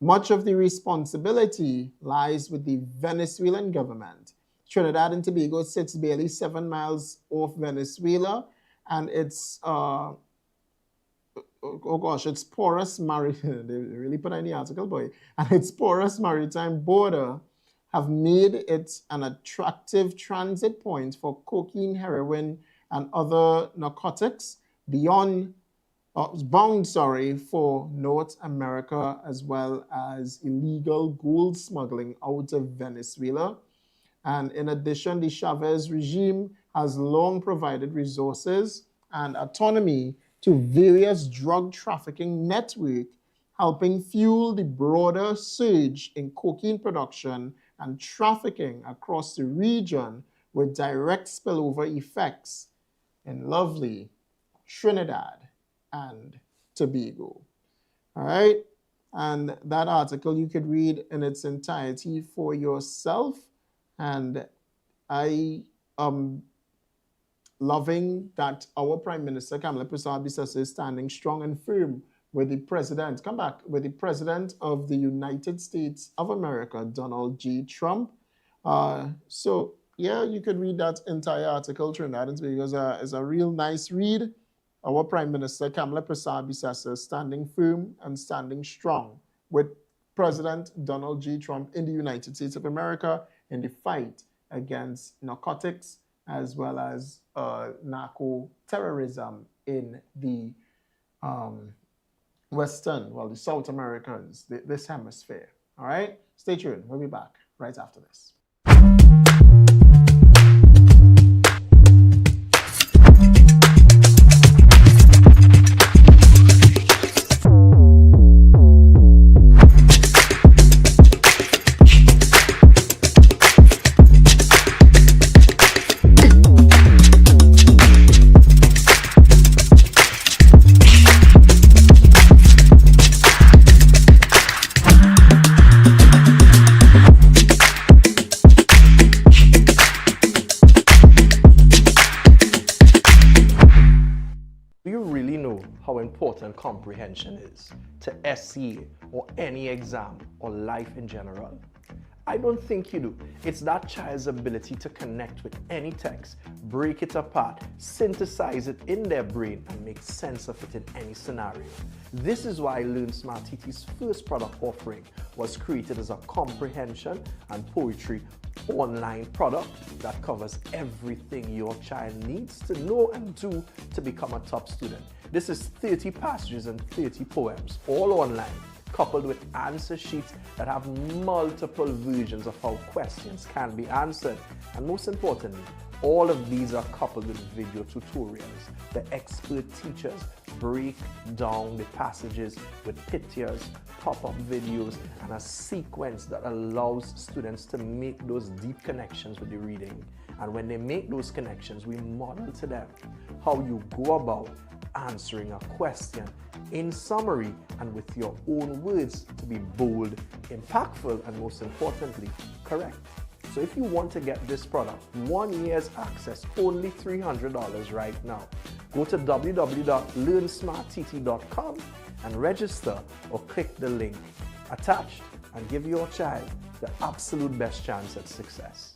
Much of the responsibility lies with the Venezuelan government. Trinidad and Tobago sits barely 7 miles off Venezuela, and it's its porous maritime, they really put in the article, boy, and its porous maritime border have made it an attractive transit point for cocaine, heroin, and other narcotics bound for North America, as well as illegal gold smuggling out of Venezuela. And in addition, the Chavez regime has long provided resources and autonomy to various drug trafficking networks, helping fuel the broader surge in cocaine production and trafficking across the region, with direct spillover effects in lovely Trinidad and Tobago. All right? And that article you could read in its entirety for yourself. And I am loving that our Prime Minister, Kamala Prasad Bissessar, is standing strong and firm with the President, with the President of the United States of America, Donald J. Trump. So, yeah, you could read that entire article. Trinidad and Tobago is a real nice read. Our Prime Minister, Kamala Prasad Bissessar, standing firm and standing strong with President Donald J. Trump in the United States of America in the fight against narcotics as well as narco terrorism in the the South Americans, this hemisphere. All right, stay tuned. We'll be back right after this. Important comprehension is to SCA or any exam or life in general? I don't think you do. It's that child's ability to connect with any text, break it apart, synthesize it in their brain, and make sense of it in any scenario. This is why Learn Smart TT's first product offering was created as a comprehension and poetry online product that covers everything your child needs to know and do to become a top student. This is 30 passages and 30 poems, all online, coupled with answer sheets that have multiple versions of how questions can be answered. And most importantly, all of these are coupled with video tutorials. The expert teachers break down the passages with pictures, pop-up videos, and a sequence that allows students to make those deep connections with the reading. And when they make those connections, we model to them how you go about answering a question in summary and with your own words to be bold, impactful, and most importantly, correct. So if you want to get this product, 1 year's access, only $300 right now. Go to www.learnsmarttt.com and register or click the link attached and give your child the absolute best chance at success.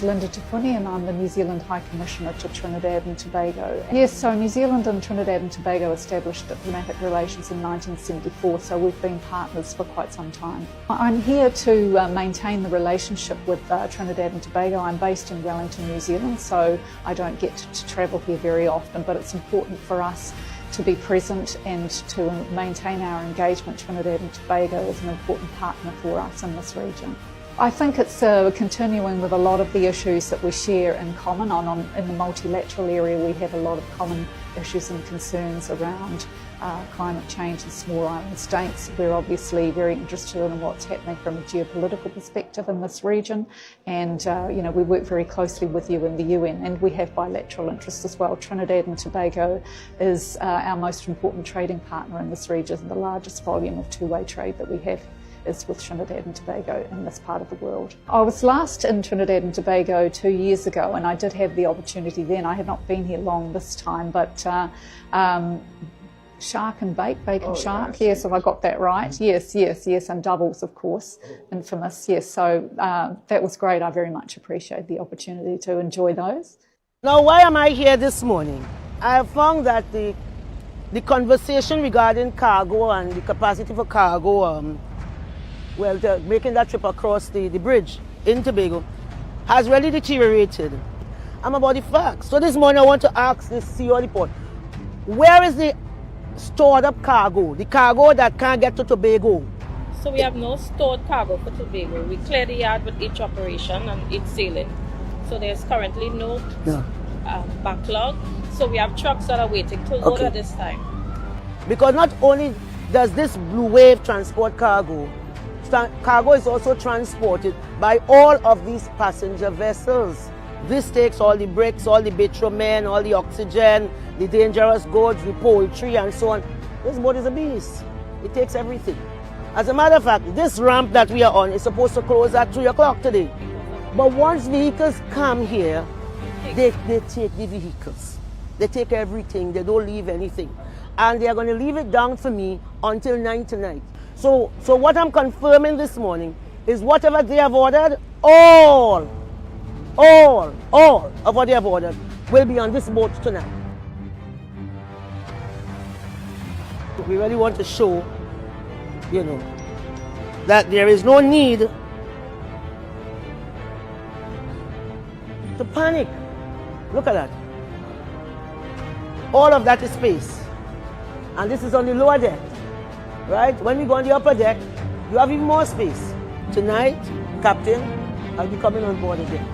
Linda Tafuni, and I'm the New Zealand High Commissioner to Trinidad and Tobago. Yes, so New Zealand and Trinidad and Tobago established diplomatic relations in 1974, so we've been partners for quite some time. I'm here to maintain the relationship with Trinidad and Tobago. I'm based in Wellington, New Zealand, so I don't get to travel here very often, but it's important for us to be present and to maintain our engagement. Trinidad and Tobago is an important partner for us in this region. I think it's continuing with a lot of the issues that we share in common. In the multilateral area, we have a lot of common issues and concerns around climate change in small island states. We're obviously very interested in what's happening from a geopolitical perspective in this region, and we work very closely with you in the UN, and we have bilateral interests as well. Trinidad and Tobago is our most important trading partner in this region. The largest volume of two-way trade that we have is with Trinidad and Tobago in this part of the world. I was last in Trinidad and Tobago 2 years ago, and I did have the opportunity then. I have not been here long this time, but shark and bacon shark, yes, have I got that right? Yes, and doubles, of course, infamous, yes. So that was great. I very much appreciate the opportunity to enjoy those. Now, why am I here this morning? I have found that the conversation regarding cargo and the capacity for cargo, making that trip across the bridge in Tobago has really deteriorated. I'm about the facts. So this morning I want to ask the CEO report, where is the stored up cargo, the cargo that can't get to Tobago? So we have no stored cargo for Tobago. We clear the yard with each operation and each sailing. So there's currently no backlog. So we have trucks that are waiting to load at this time. Because not only does this Blue Wave transport cargo, cargo is also transported by all of these passenger vessels. This takes all the bricks, all the bitumen, all the oxygen, the dangerous goods, the poultry, and so on. This boat is a beast. It takes everything. As a matter of fact, this ramp that we are on is supposed to close at 3 o'clock today. But once vehicles come here, they take the vehicles. They take everything. They don't leave anything. and they are going to leave it down for me until 9 tonight. So what I'm confirming this morning is whatever they have ordered, all of what they have ordered will be on this boat tonight. We really want to show, you know, that there is no need to panic. Look at that. All of that is space. And this is on the lower deck, right? When we go on the upper deck, you have even more space. Tonight, Captain, I'll be coming on board again.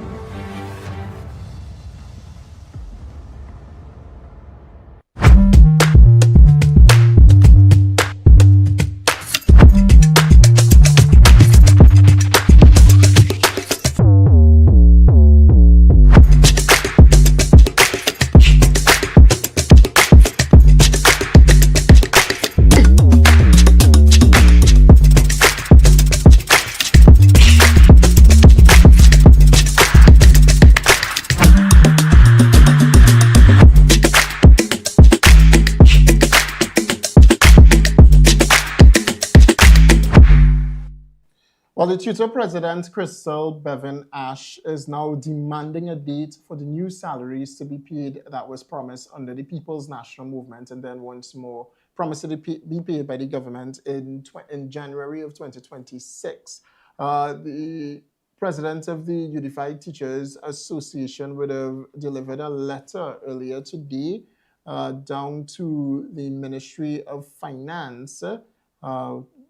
Well, the tutor president, Crystal Bevan Ash, is now demanding a date for the new salaries to be paid that was promised under the People's National Movement, and then once more promised to be paid by the government in January of 2026. The president of the Unified Teachers Association would have delivered a letter earlier today down to the Ministry of Finance,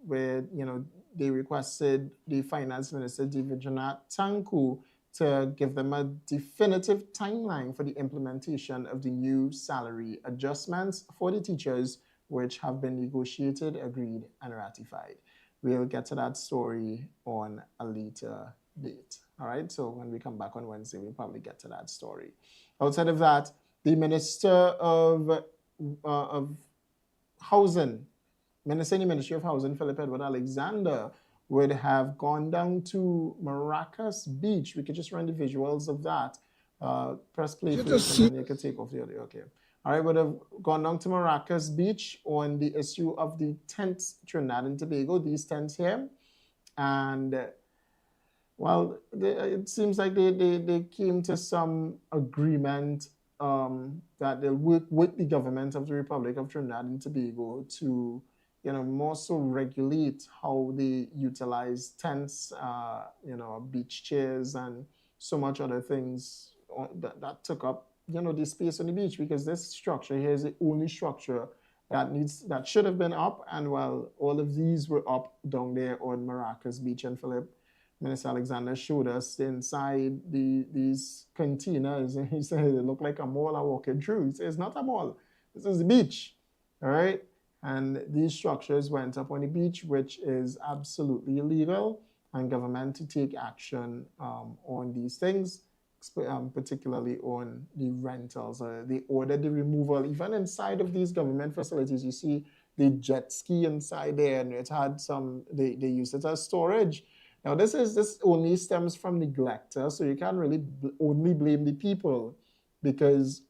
where, you know, they requested the Finance Minister, Divijana Tanku, to give them a definitive timeline for the implementation of the new salary adjustments for the teachers, which have been negotiated, agreed, and ratified. We'll get to that story on a later date. All right, so when we come back on Wednesday, we'll probably get to that story. Outside of that, the Minister of Housing, Minister in the Ministry of Housing, Philip Edward Alexander, would have gone down to Maracas Beach. We could just run the visuals of that. Press play first, and then you can take off the audio. Okay. All right, would have gone down to Maracas Beach on the issue of the tents, Trinidad and Tobago, these tents here. And, well, it seems like they came to some agreement that they'll work with the government of the Republic of Trinidad and Tobago to, you know, more so regulate how they utilize tents, you know, beach chairs and so much other things that took up, you know, the space on the beach, because this structure here is the only structure that should have been up, and well, all of these were up down there on Maracas Beach. And Philip, Minister Alexander showed us inside these containers, and he said it looked like a mall I'm walking through. He said it's not a mall, this is the beach, all right? And these structures went up on the beach, which is absolutely illegal, and government to take action on these things, particularly on the rentals. They ordered the removal, even inside of these government facilities. You see the jet ski inside there, and it had some, they used it as storage. Now this only stems from neglect, so you can't really only blame the people, because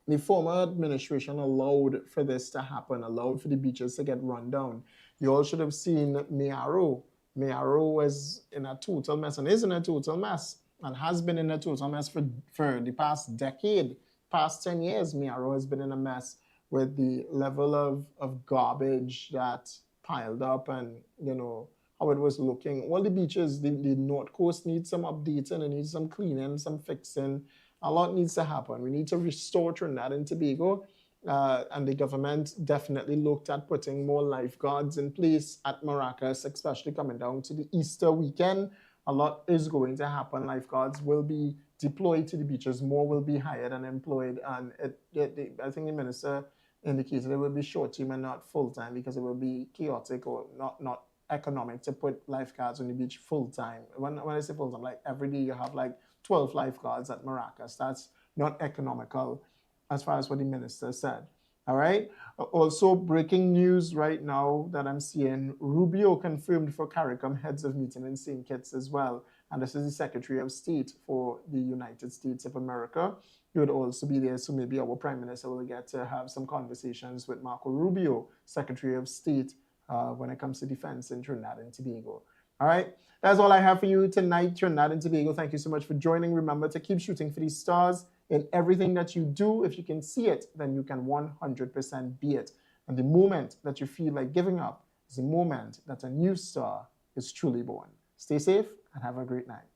the former administration allowed for this to happen, allowed for the beaches to get run down. You all should have seen Miaro. Miaro was in a total mess, and is in a total mess, and has been in a total mess for the past decade, past 10 years. Miaro has been in a mess with the level of garbage that piled up, and, you know, how it was looking. All the beaches, the North Coast needs some updating, it needs some cleaning, some fixing. A lot needs to happen. We need to restore Trinidad and Tobago, and the government definitely looked at putting more lifeguards in place at Maracas, especially coming down to the Easter weekend. A lot is going to happen. Lifeguards will be deployed to the beaches. More will be hired and employed. And I think the minister indicated it will be short-term and not full-time, because it will be chaotic or not economic to put lifeguards on the beach full-time. When I say full-time, like every day you have like 12 lifeguards at Maracas. That's not economical as far as what the minister said. All right. Also, breaking news right now that I'm seeing, Rubio confirmed for CARICOM heads of meeting in St. Kitts as well. And this is the Secretary of State for the United States of America. He would also be there, so maybe our Prime Minister will get to have some conversations with Marco Rubio, Secretary of State, when it comes to defense in Trinidad and Tobago. All right, that's all I have for you tonight, Trinidad and Tobago. Thank you so much for joining. Remember to keep shooting for these stars in everything that you do. If you can see it, then you can 100% be it. And the moment that you feel like giving up is the moment that a new star is truly born. Stay safe and have a great night.